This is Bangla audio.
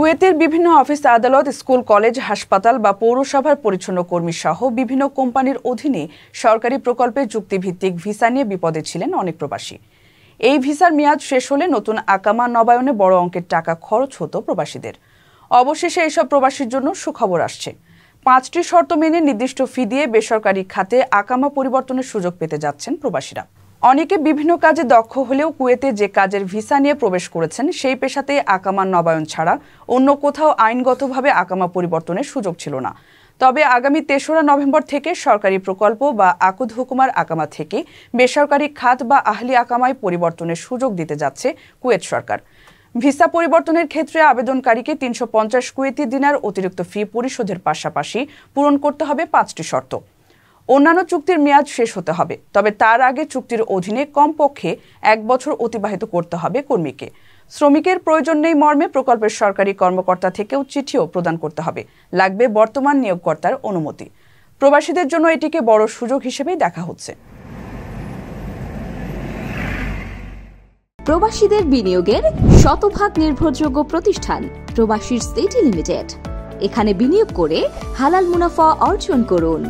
কুয়েতের বিভিন্ন অফিস আদালত, স্কুল, কলেজ, হাসপাতাল বা পৌরসভার পরিচ্ছন্ন কর্মী সহ বিভিন্ন কোম্পানির অধীনে সরকারি প্রকল্পে চুক্তিভিত্তিক ভিসা নিয়ে বিপদে ছিলেন অনেক প্রবাসী। এই ভিসার মেয়াদ শেষ হলে নতুন আকামা নবায়নে বড় অঙ্কের টাকা খরচ হতো প্রবাসীদের। অবশেষে এসব প্রবাসীর জন্য সুখবর আসছে। 5টি শর্ত মেনে নির্দিষ্ট ফি দিয়ে বেসরকারি খাতে আকামা পরিবর্তনের সুযোগ পেতে যাচ্ছেন প্রবাসীরা। অনেকে বিভিন্ন কাজে দক্ষ হলেও কুয়েতে যে কাজের ভিসা নিয়ে প্রবেশ করেছেন সেই পেশাতে আকামা নবায়ন ছাড়া অন্য কোথাও আইনগতভাবে আকামা পরিবর্তনের সুযোগ ছিল না। তবে আগামী 3রা নভেম্বর থেকে সরকারি প্রকল্প বা আকুদ হুকুমার আকামা থেকে বেসরকারি খাত বা আহলি আকামায় পরিবর্তনের সুযোগ দিতে যাচ্ছে কুয়েত সরকার। ভিসা পরিবর্তনের ক্ষেত্রে আবেদনকারীকে 350 কুয়েতি দিনার অতিরিক্ত ফি পরিশোধের পাশাপাশি পূরণ করতে হবে 5টি শর্ত। অন্যান্য চুক্তির মেয়াদ শেষ হতে হবে, তবে তার আগে চুক্তির অধীনে কমপক্ষে 1 বছর অতিবাহিত করতে হবে কর্মীকে। শ্রমিকের প্রয়োজন নেই মর্মে প্রকল্পের সরকারি কর্মকর্তা থেকেও চিঠিও প্রদান করতে হবে। লাগবে বর্তমান নিয়োগকর্তার অনুমতি। প্রবাসীদের জন্য এটিকে বড় সুযোগ হিসেবেই দেখা হচ্ছে। প্রবাসীদের বিনিয়োগের শতভাগ নির্ভরযোগ্য প্রতিষ্ঠান প্রবাসীর সিটি লিমিটেড। এখানে বিনিয়োগ করে হালাল মুনাফা অর্জন করুন।